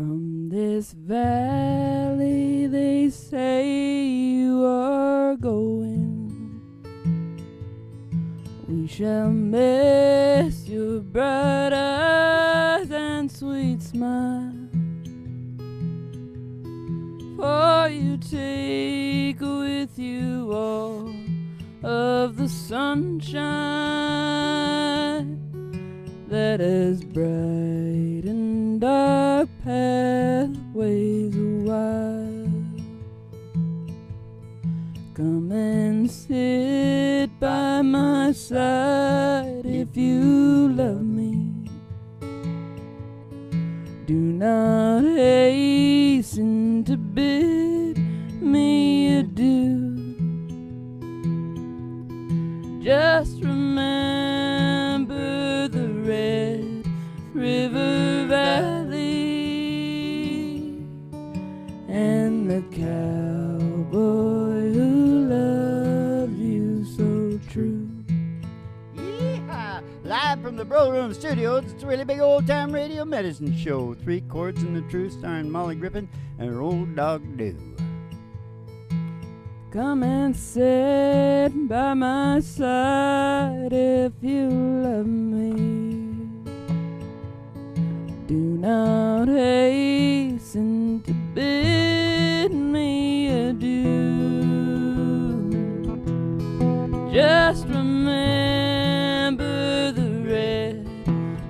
From this valley they say you are going. We shall miss your bright eyes and sweet smile, for you take with you all of the sunshine that has brightened our pathways a while. Come and sit by my side if you love me. Do not hasten to bid me adieu. Just remember the Red River Valley and the cowboy who loved you so true. Yeehaw! Live from the Bro Room Studios, it's a really big old-time radio medicine show. 3 Chords and the Truth, starring Molly Griffin and her old dog, Do. Come and sit by my side if you love me. Do not hasten to bid me adieu. Just remember the Red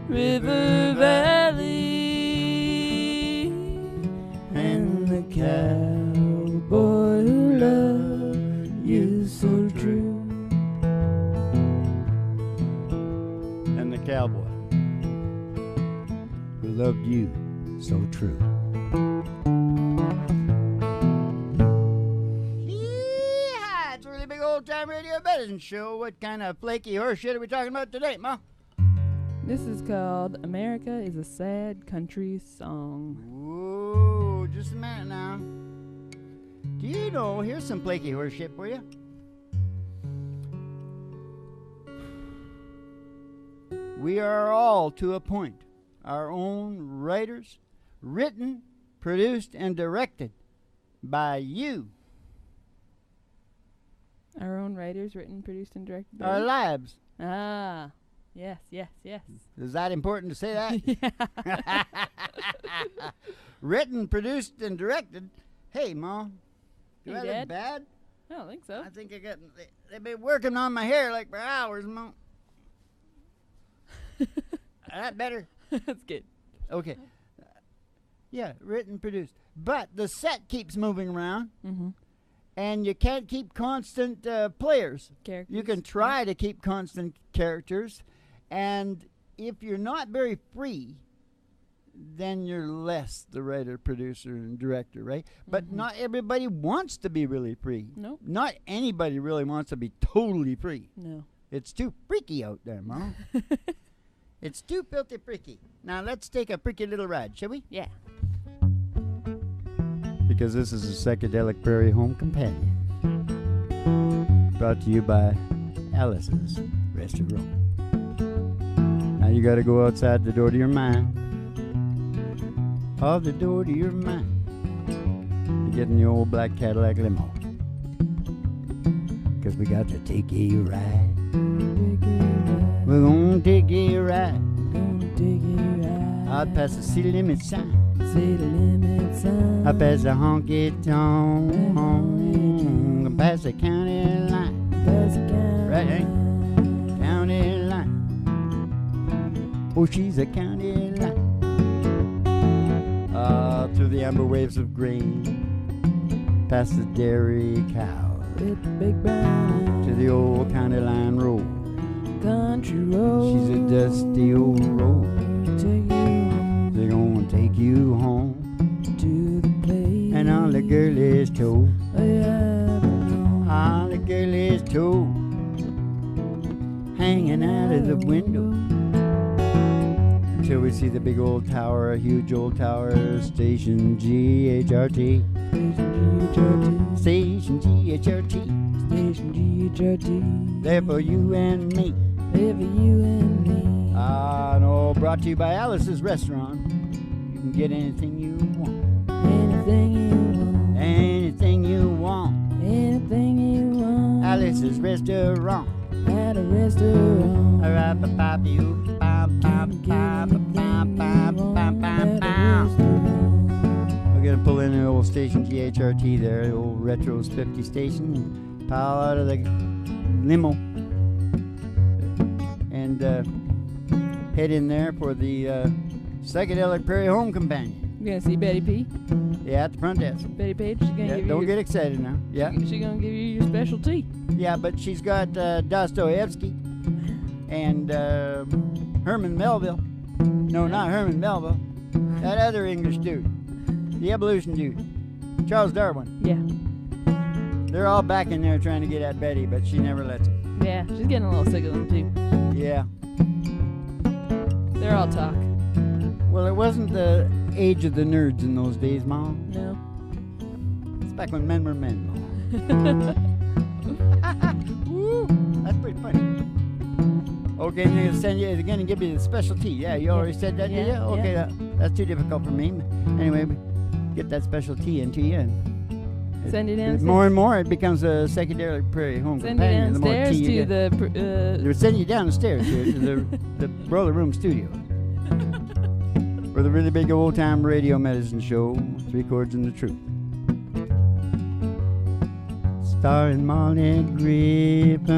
River Valley and the cowboy who loved you so true. And the cowboy who loved you so true. Yeehaw! It's a really big old-time radio medicine show. What kind of flaky horse shit are we talking about today, Ma? This is called America is a Sad Country Song. Whoa, just a minute now. Do you know, here's some flaky horse shit for you. We are all, to a point, our own writers, written, produced, and directed by you. Our own writers, written, produced, and directed by Our you? lives. Ah, yes. Is that important to say that? Yeah. Written, produced, and directed. Hey, Ma. Do Hey, I Dad? look bad? I don't think so. I think they've been working on my hair like for hours, Ma. That better? That's good. Okay. Yeah, written, produced. But the set keeps moving around, Mm-hmm. and you can't keep constant players. Characters. You can try to keep constant characters, and if you're not very free, then you're less the writer, producer, and director, right? But not everybody wants to be really free. Nope. Not anybody really wants to be totally free. No. It's too freaky out there, Mom. It's too filthy freaky. Now let's take a freaky little ride, shall we? Yeah. Because this is a Psychedelic Prairie Home Companion. Brought to you by Alice's Restaurant. Now you gotta go outside the door to your mind. Of the door to your mind. You're getting the old black Cadillac limo. Cause we got to take a ride. We're gonna take a ride. Out past the city limit sign. Up past the honky tonk. Past the county line. Right, Hank? County line. Oh, she's a county line. Through the amber waves of grain. Past the dairy cow. To the old county line road. Country road. She's a dusty old road. They're gonna take you home To the place. and all the girl is told. Yeah, All the girl is told. Hanging out of the window till we see the big old tower, a huge old tower, station GHRT. Station GHRT. Station GHRT. There for you and me. There for you and me. No, brought to you by Alice's Restaurant. can get anything you want. Anything you want. Anything you want. Anything you want. Alice's Restaurant. At a restaurant. We're gonna pull in the old station GHRT there, the old Retros 50 station, and pile out of the limo and head in there for the Psychedelic Prairie Home Companion. You gonna see Betty P? Yeah, at the front desk. Betty Page, she gonna Yeah, give don't you get excited now. Yeah, she gonna give you your specialty. yeah, but she's got Dostoevsky and Herman Melville. No, not Herman Melville. That other English dude, the evolution dude, Charles Darwin. Yeah. They're all back in there trying to get at Betty, but she never lets them. Yeah, she's getting a little sick of them too. Yeah. They're all talk. Well, it wasn't the age of the nerds in those days, Mom. No. It's back when men were men, Mom. Woo, that's pretty funny. Okay, they're gonna send you. They're gonna give you the specialty. Yeah, you already said that, did you? Yeah, Okay, yeah. that's too difficult for me. Anyway, we get that specialty into you. And Send you downstairs. more and more, it becomes a Psychedelic Prairie Home Send you Companion. The more downstairs tea you to get. They're sending you down the stairs here to the Roller Room Studio. For the really big old time radio medicine show, 3 Chords and the Truth. Starring Molly Griffin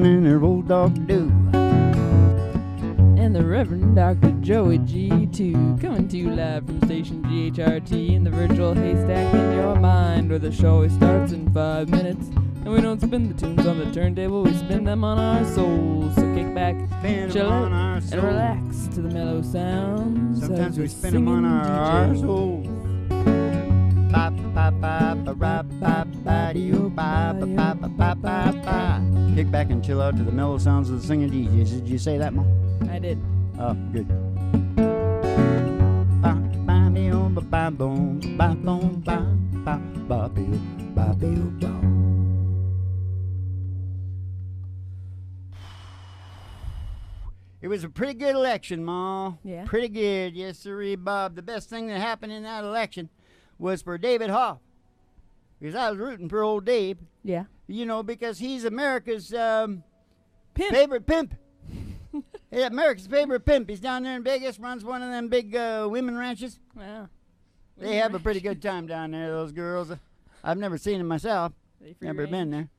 and her old dog Doo. and the Reverend Dr. Joey G2 coming to you live from station GHRT in the virtual haystack in your mind, where the show always starts in 5 minutes. And we don't spin the tunes on the turntable, we spin them on our souls. So kick back, Spin chill 'em out, on our and souls. relax to the mellow sounds. Sometimes of we the spin them on singing our DJ. souls. Ba ba ba ba ra ba ba dee oo ba ba ba ba ba ba ba. Kick back and chill out to the mellow sounds of the singing DJs. Did you say that, Mom? I did. Oh, good. Ba ba dee oo ba ba boom ba boom ba ba ba dee oo ba dee oo ba. It was a pretty good election, Ma. Yeah. Pretty good, yes, sirree, Bob. The best thing that happened in that election was for David Hoff. Because I was rooting for old Dave, Yeah. you know, because he's America's Pimp. favorite pimp. Yeah, America's favorite pimp. He's down there in Vegas, runs one of them big women ranches. Wow. They have a pretty good time down there, those girls. I've never seen them myself. They free Never been range. there.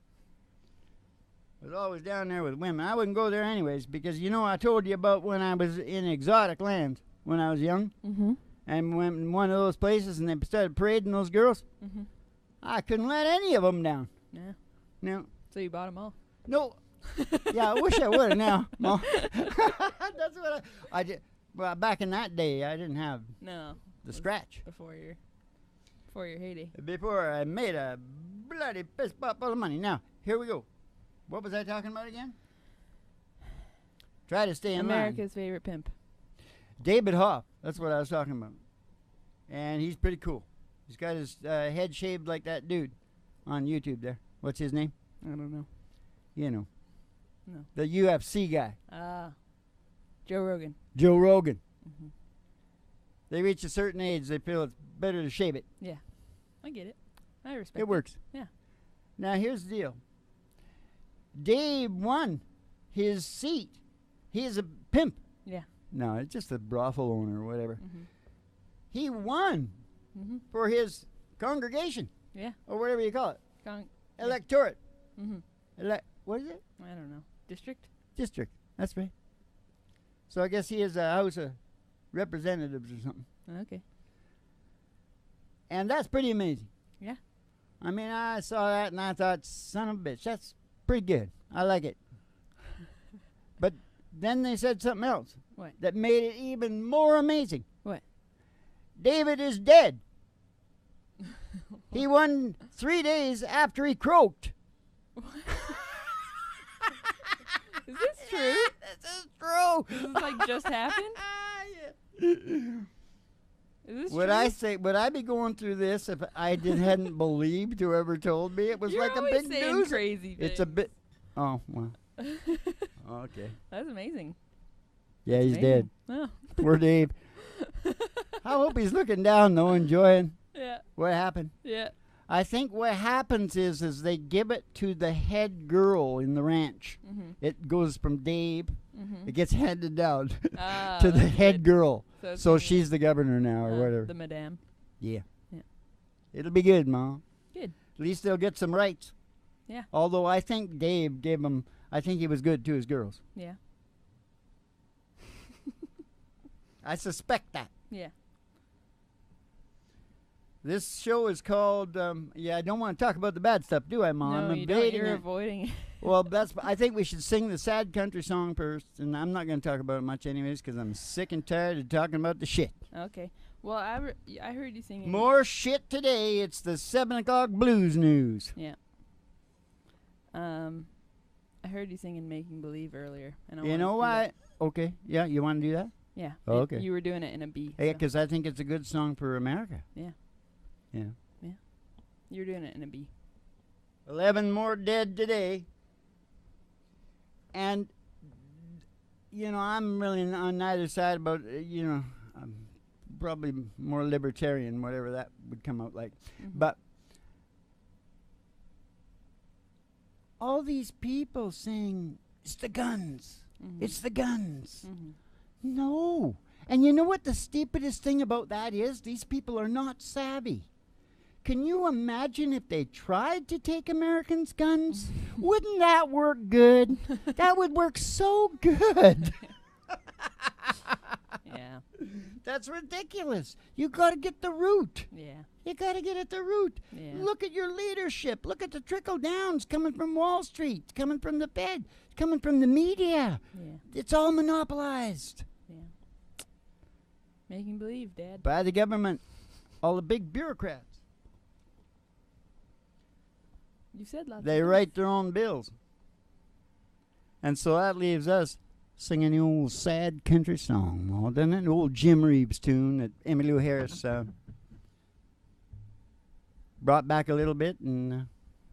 Was always down there with women. I wouldn't go there anyways because, you know, I told you about when I was in exotic lands when I was young. Mm-hmm. And went in one of those places and they started parading those girls. Mm-hmm. I couldn't let any of them down. Yeah. No. So you bought them all. No. Yeah, I wish I would have now. Ma. That's what I did. Well, back in that day, I didn't have No. the scratch. Before your heyday. Before I made a bloody piss pot full of money. Now, here we go. What was I talking about again? Try to stay in line. America's favorite pimp. David Hoff. That's what I was talking about. And he's pretty cool. He's got his head shaved like that dude on YouTube there. What's his name? I don't know. You know. No. The UFC guy. Joe Rogan. Joe Rogan. Mm-hmm. They reach a certain age, they feel it's better to shave it. Yeah. I get it. I respect It works. Yeah. Now, here's the deal. Dave won his seat. He is a pimp. Yeah. No, it's just a brothel owner or whatever. Mm-hmm. He won Mm-hmm. for his congregation. Yeah. Or whatever you call it. Yeah. Electorate. Mm-hmm. What is it? I don't know. District? District. That's right. So I guess he is a House of Representatives or something. Okay. And that's pretty amazing. Yeah. I mean, I saw that and I thought, son of a bitch, that's pretty good. I like it. But then they said something else. What? That made it even more amazing. What? David is dead. He won 3 days after he croaked. Is this true? This is true. This is like just happened? Is this Would true? would I be going through this if I hadn't believed whoever told me? It was You're like a always big saying news. crazy It's a things. bit. Oh well. Okay. That's amazing. Yeah, he's Amazing. dead. Oh. Poor Dave. I hope he's looking down though, enjoying Yeah. what happened. Yeah. I think what happens is they give it to the head girl in the ranch. Mm-hmm. It goes from Dave. Mm-hmm. It gets handed down Ah, to the that's head good. girl. it's So gonna be, she's the governor now, or whatever. The madame. Yeah. Yeah. It'll be good, Mom. Good. At least they'll get some rights. Yeah. Although I think Dave gave him, I think he was good to his girls. Yeah. I suspect that. Yeah. This show is called, I don't want to talk about the bad stuff, do I, Mom? No, I'm you don't. evading You're it. avoiding it. Well, I think we should sing the sad country song first, and I'm not going to talk about it much anyways because I'm sick and tired of talking about the shit. Okay. Well, I heard you singing. More shit today. It's the 7 o'clock blues news. Yeah. I heard you singing "Making Believe" earlier, and I You wanted know to do why? that. Okay. Yeah, you want to do that? Yeah. Oh, okay. You were doing it in a B. Yeah, so because I think it's a good song for America. Yeah. Yeah. You're doing it in a B. 11 more dead today. And, I'm really on neither side about, I'm probably more libertarian, whatever that would come out like. Mhm. But all these people saying, it's the guns. Mhm. It's the guns. Mhm. No. And you know what the stupidest thing about that is? These people are not savvy. Can you imagine if they tried to take Americans' guns? Wouldn't that work good? That would work so good. Yeah. That's ridiculous. You got to get the root. Yeah. You got to get at the root. Yeah. Look at your leadership. Look at the trickle downs coming from Wall Street, coming from the Fed, coming from the media. Yeah. It's all monopolized Yeah. Making believe, Dad. by the government, all the big bureaucrats. You said lots. They of write their own bills. And so that leaves us singing the old sad country song, doesn't it? The old Jim Reeves tune that Emmylou Harris brought back a little bit and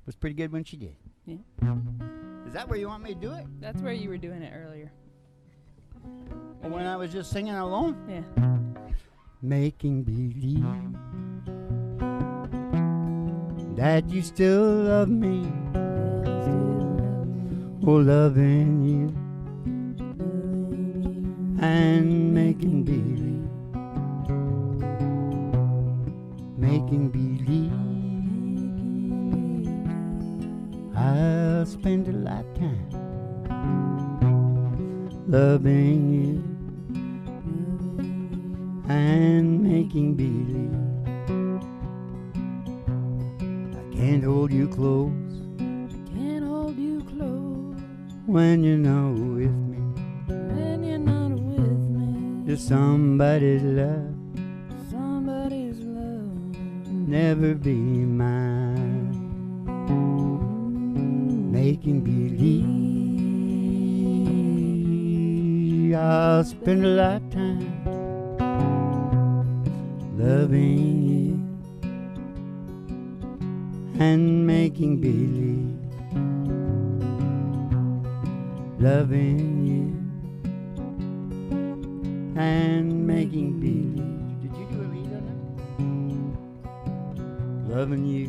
was pretty good when she did. Yeah. Is that where you want me to do it? That's where you were doing it earlier. Or when I was just singing alone? Yeah. Making believe that you still love me. Oh, loving you and making believe I'll spend a lifetime loving you and making believe I can't hold you close Can't hold you close when you're not with me. when you're not with me. Just somebody's love Somebody's love. never be mine. Making believe I'll spend a lifetime loving you and making believe loving you and making believe. Did you do a lead on that? Loving you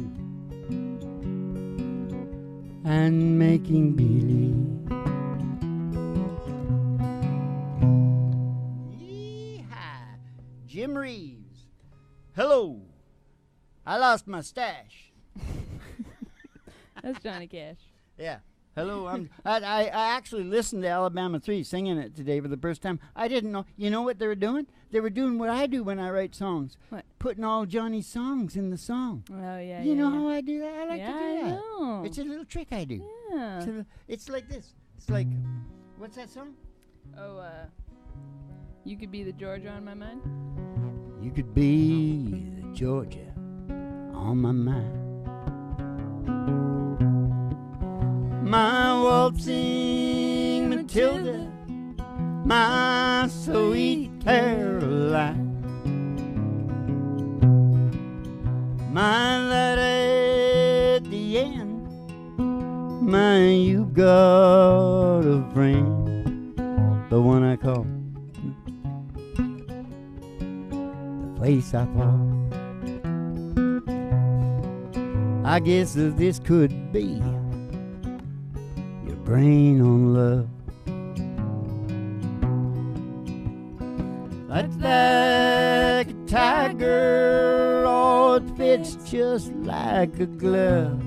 and making believe. Yee-haw. Jim Reeves. Hello. I lost my stash. That's Johnny Cash. Yeah. Hello. I actually listened to Alabama 3 singing it today for the first time. I didn't know. You know what they were doing? They were doing what I do when I write songs. What? Putting all Johnny's songs in the song. Oh yeah. You yeah, know yeah. how I do that? I like yeah, to do I that. know. It's a little trick I do. Yeah. It's like this. It's like, what's that song? Oh, you could be the Georgia on my mind. You could be the Georgia on my mind. My waltzing Matilda, my sweet Caroline, my lady at the end, my you got a friend, the one I call the place I fall. I guess that this could be your brain on love. That's like a tiger, oh, it fits just like a glove.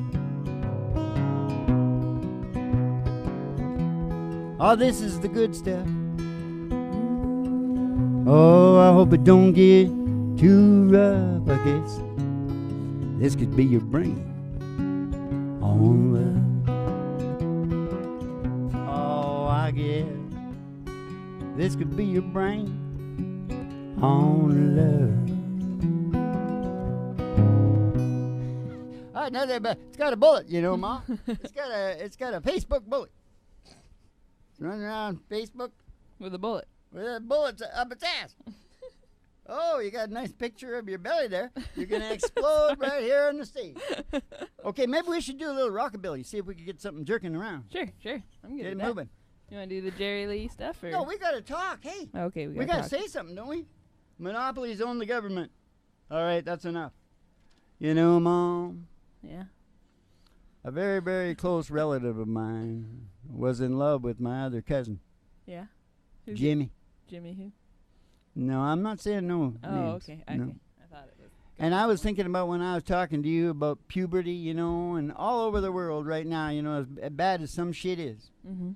Oh, this is the good stuff. Oh, I hope it don't get too rough. I guess this could be your brain on love. Oh, I guess this could be your brain on love. Another, it's got a bullet, you know, Ma. It's got a Facebook bullet. It's running around Facebook With a bullet. with a bullet up its ass. Oh, you got a nice picture of your belly there. You're gonna explode right here on the stage. Okay, maybe we should do a little rockabilly. See if we can get something jerking around. Sure. I'm good Get at it that. moving. You want to do the Jerry Lee stuff? Or? No, we gotta talk. Hey, Okay, we gotta say something, don't we? Monopolies own the government. All right, that's enough. You know, Mom, Yeah. a very, very close relative of mine was in love with my other cousin, Yeah. Who's it? Jimmy. Jimmy who? No, I'm not saying no. Oh, names. okay. No. Okay. I thought it was. And I was thinking about when I was talking to you about puberty, you know, and all over the world right now, you know, as bad as some shit is. Mm-hmm.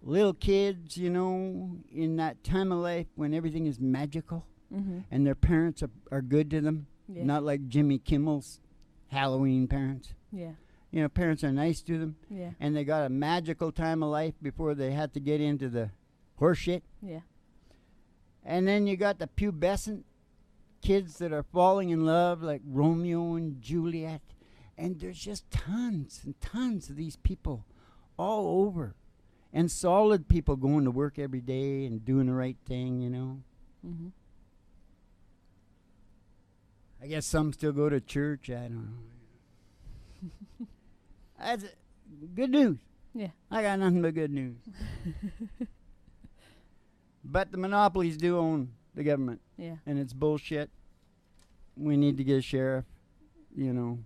Little kids, you know, in that time of life when everything is magical Mm-hmm. and their parents are good to them, Yeah. not like Jimmy Kimmel's Halloween parents. Yeah. You know, parents are nice to them, Yeah. and they got a magical time of life before they had to get into the horse shit. Yeah. And then you got the pubescent kids that are falling in love like Romeo and Juliet. And there's just tons and tons of these people all over. And solid people going to work every day and doing the right thing, you know. Mm-hmm. I guess some still go to church. I don't know. That's good news. Yeah. I got nothing but good news. But the monopolies do own the government, Yeah. and it's bullshit. We need to get a sheriff. You know,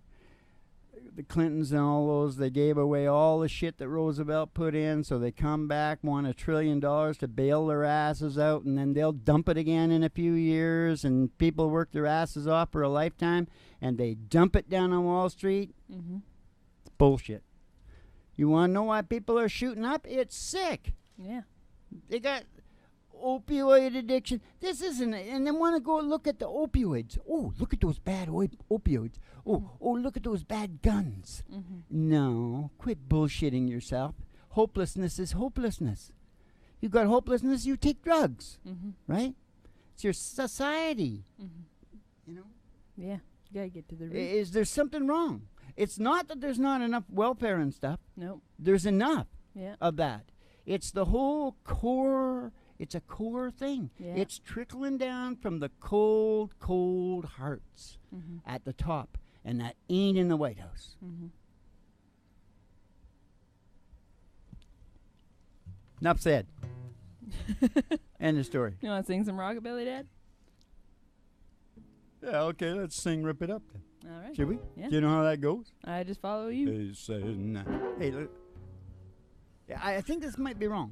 the Clintons and all those, they gave away all the shit that Roosevelt put in, so they come back, want $1 trillion to bail their asses out, and then they'll dump it again in a few years, and people work their asses off for a lifetime, and they dump it down on Wall Street. Mm-hmm. It's bullshit. You want to know why people are shooting up? It's sick. Yeah. They got opioid addiction. This isn't it. And they want to go look at the opioids. Oh, look at those bad opioids. Oh, look at those bad guns. Mm-hmm. No, quit bullshitting yourself. Hopelessness is hopelessness. You got hopelessness, you take drugs, Mm-hmm. right? It's your society, Mm-hmm. you know. Yeah. You gotta get to the root. Is there something wrong? It's not that there's not enough welfare and stuff. Nope. There's enough Yeah. of that. It's the whole core. It's a core thing. Yeah. It's trickling down from the cold, cold hearts Mm-hmm. at the top, and that ain't in the White House. Mm-hmm. Enough said. End of story. You want to sing some rockabilly, Dad? Yeah, okay, let's sing Rip It Up then. All right. Should we? Yeah. Do you know how that goes? I just follow you. Hey, look. Yeah, I think this might be wrong.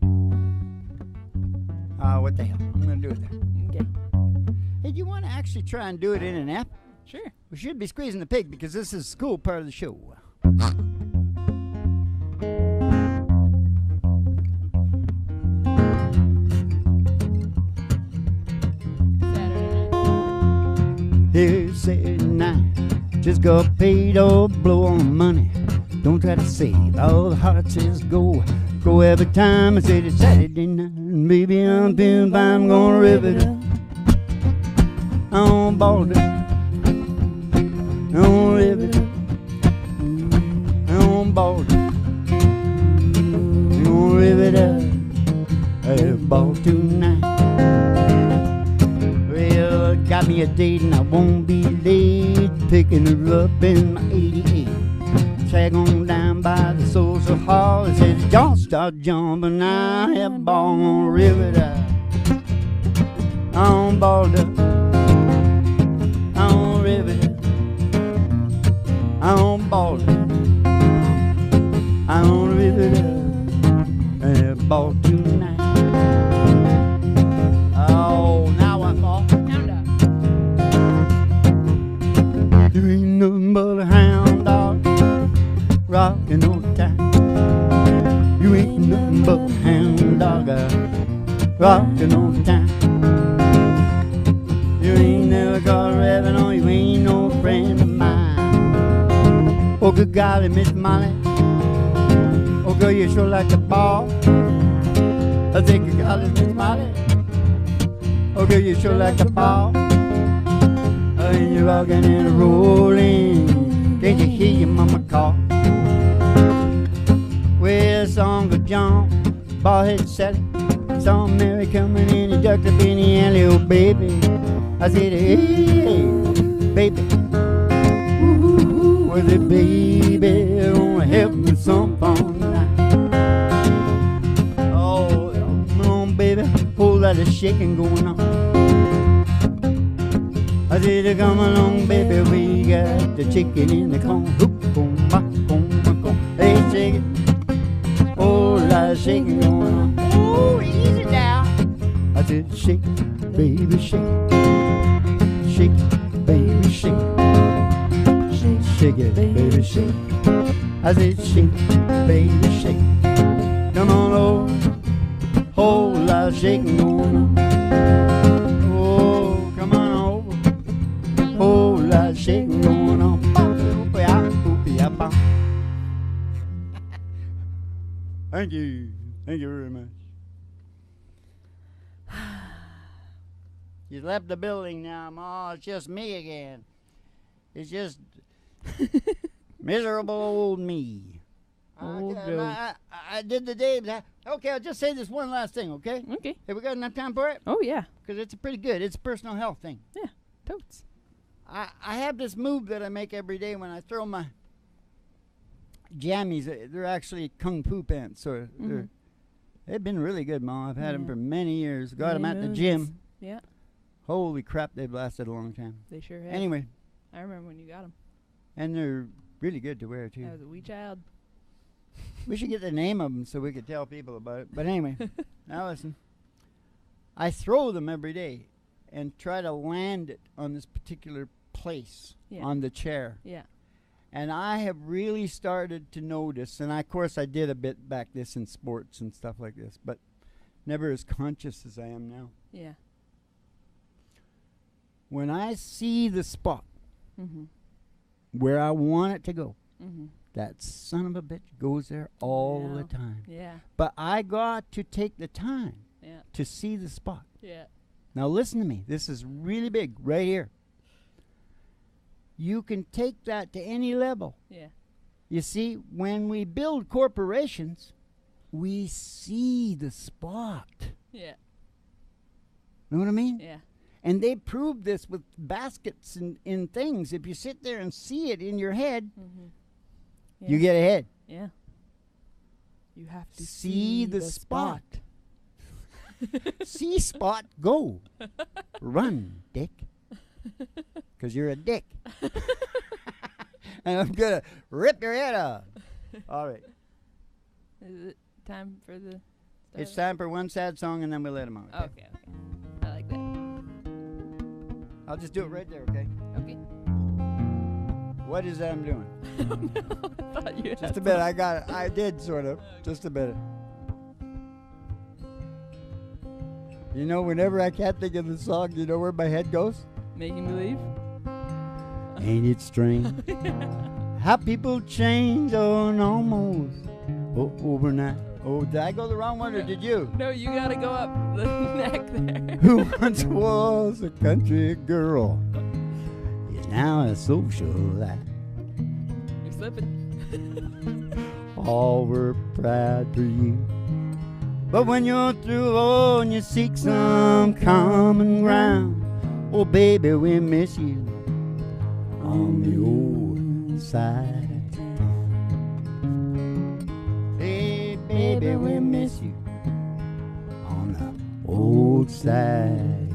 What the hell? I'm going to do it there. Okay. Hey, do you want to actually try and do it in an app? Sure. We should be squeezing the pig because this is school part of the show. Here's Saturday night, just got paid or blow on money. Don't try to save, all the hearts is go. Go every time I say it's Saturday night. Baby, I'm feeling fine, I'm gonna rip it up. I'm balled up. I'm gonna rip it up. I'm balled up. I'm gonna rip it up. I had a ball tonight. Well, got me a date and I won't be late. Picking her up in my 88. Tag on down by the social hall. It says, y'all start jumping. I have a ball, I'm gonna rip it up. I'm balled up. rocking all the time. You ain't never got a rabbit on, you ain't no friend of mine. Oh, good golly, Miss Molly. Oh, girl, you sure like the ball. I think you got it, Miss Molly. Oh, girl, you sure like the ball. Oh, and you're rocking and rolling. Can't you hear your mama call? Well, Uncle John, bald-headed Sally, saw Mary coming in, he ducked up in the alley, oh, baby. I said, hey, baby. Ooh, was it, baby? I wanna help me some fun tonight. Oh, come on, baby. Whole lot of shaking going on. I said, come along, baby. We got the chicken in the corn. Hey, shake it. Whole lot of shaking going on. Ooh, easy now. I said, shake it, baby, shake it. Shake it, baby, shake it. Shake it, baby, shake it. I said, shake it, baby, shake it. Come on over. Whole lot of shaking going on. Oh, come on over. Whole lot of shaking going on. Thank you. Thank you very much. You left the building now, Ma. It's just me again. It's just miserable old me. I did the day. Okay, I'll just say this one last thing, okay? Okay. Have we got enough time for it? Oh, yeah. Because it's pretty good. It's a personal health thing. Yeah, totes. I have this move that I make every day when I throw my jammies. They're actually kung fu pants. So they've been really good, Ma. I've had them for many years. Got them at the gym. Yeah. Holy crap, they've lasted a long time. They sure have. Anyway. I remember when you got them. And they're really good to wear, too. I was a wee child. We should get the name of them so we could tell people about it. But anyway, now listen. I throw them every day and try to land it on this particular place on the chair. Yeah. And I have really started to notice, and of course I did a bit back this in sports and stuff like this, but never as conscious as I am now. Yeah. When I see the spot where I want it to go, that son of a bitch goes there all the time. Yeah. But I got to take the time to see the spot. Yeah. Now listen to me. This is really big right here. You can take that to any level. Yeah. You see, when we build corporations, we see the spot. Yeah. Know what I mean? Yeah. And they proved this with baskets and in things. If you sit there and see it in your head, you get ahead. Yeah. You have to see the spot. See spot, go. Run, dick. Because you're a dick. And I'm going to rip your head off. All right. Is it time for the... It's time for one sad song, and then we'll let him out. Okay, okay. I like that. I'll just do it right there, okay? Okay. What is that I'm doing? I don't know. I thought you Just a bit. I got it. I did, sort of. Just a bit. You know, whenever I can't think of the song, you know where my head goes? Making Believe? Ain't it strange how people change on almost overnight? Oh, did I go the wrong one or did you? No, you gotta go up the neck there. Who once was a country girl is now a socialite. You're slipping. All were proud for you. But when you're through, oh, and you seek some common ground, oh, baby, we miss you on the old side of town. Hey, baby, we miss you on the old side of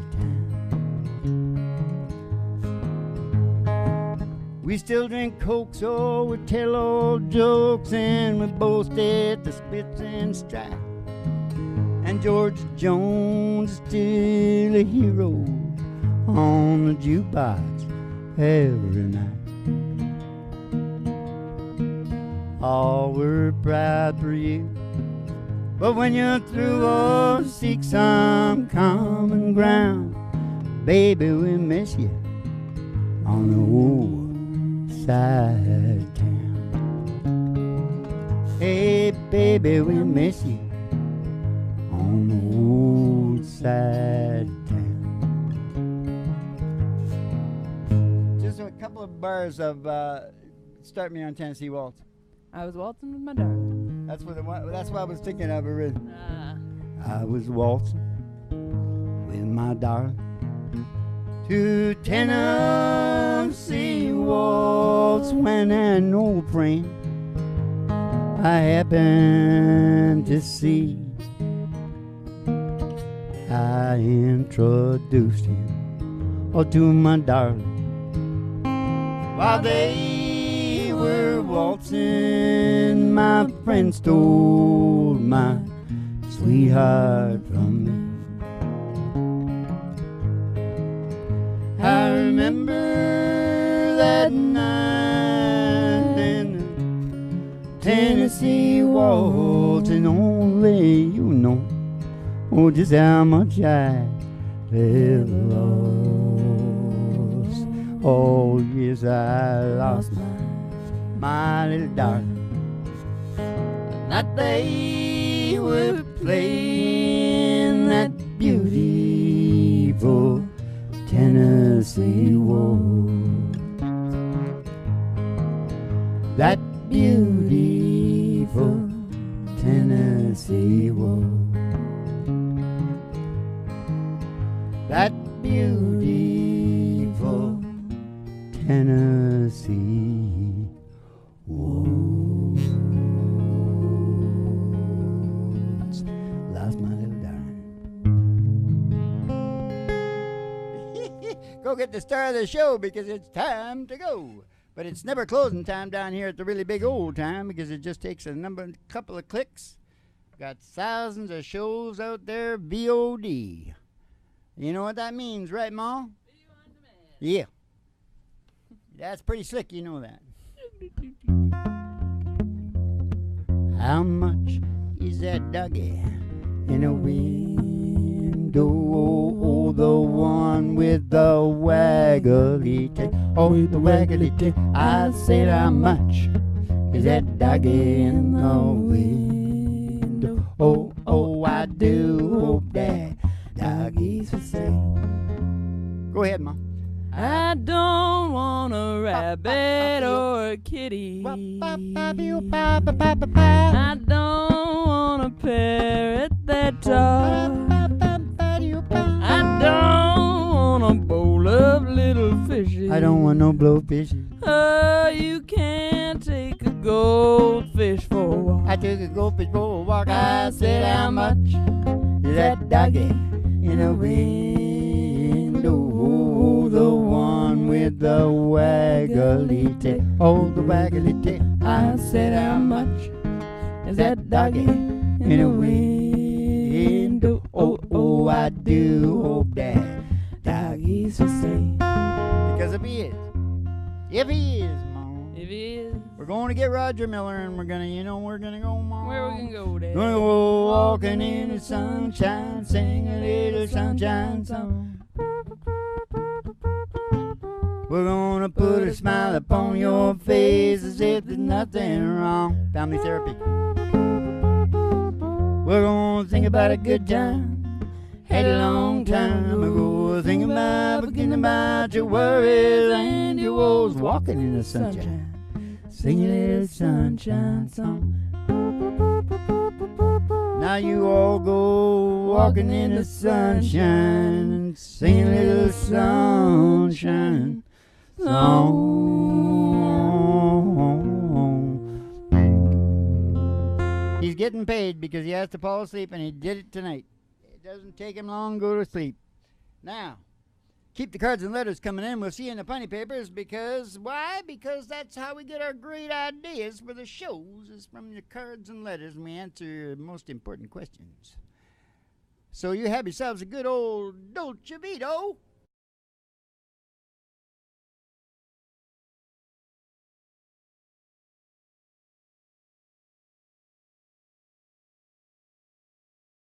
town. We still drink Coke, so we tell old jokes, and we boast at the Spits and Stripes. And George Jones is still a hero on the jukebox every night. Oh, we're proud for you But when you're through, oh, seek some common ground. Baby, we miss you on the old side of town. Hey, baby, we miss you on the old side of town. Just a couple of bars of Start Me on Tennessee Waltz. I was waltzing with my darling. That's what I was thinking of originally. Ah. I was waltzing with my darling to Tennessee Waltz when an old friend I happened to see. I introduced him to my darling while they were waltzing. My friend stole my sweetheart from me. I remember that night in the Tennessee Waltz, and only you know just how much I have lost. Oh yes, I lost my little darling. That they were playing that beautiful Tennessee Waltz. That beautiful Tennessee Waltz. That beautiful Tennessee Waltz. Lost my little darling. Go get the star of the show because it's time to go. But it's never closing time down here at the really big old time because it just takes a couple of clicks. Got thousands of shows out there, VOD. You know what that means, right, Ma? Yeah. That's pretty slick, you know that. How much is that doggy in a window? Oh, the one with the waggly tail. Oh, with the waggly tail. I said, how much is that doggy in the window? Oh, oh, I do hope that doggies for sale. Go ahead, Ma. I don't want a rabbit or a kitty. I don't want a parrot that talks. I don't want a bowl of little fishes. I don't want no blowfishes. Oh, you can't take a goldfish for a walk. I took a goldfish for a walk. I said, how much is that doggy in a window? Oh, the one with the waggly tail. Oh, the waggly tail. I said, how much is that doggy in a window? Oh, oh, I do hope that doggy's for sale. Because if he is, Mom. If he is, We're going to get Roger Miller, and we're gonna go, Mom. where we can go, Dad? Gonna go walking in the sunshine, sing a little sunshine song. We're gonna put a smile upon your face as if there's nothing wrong. Family therapy. We're gonna think about a good time. Had a long time ago. Thinking about, forgetting about your worries and your woes. Walking in the sunshine, singing a little sunshine song. Now you all go walking in the sunshine and singing a little sunshine song. He's getting paid because he has to fall asleep, and he did it tonight. It doesn't take him long to go to sleep. Now, keep the cards and letters coming in. We'll see you in the funny papers because, why? Because that's how we get our great ideas for the shows, is from the cards and letters, and we answer the most important questions. So you have yourselves a good old Dolce Vito.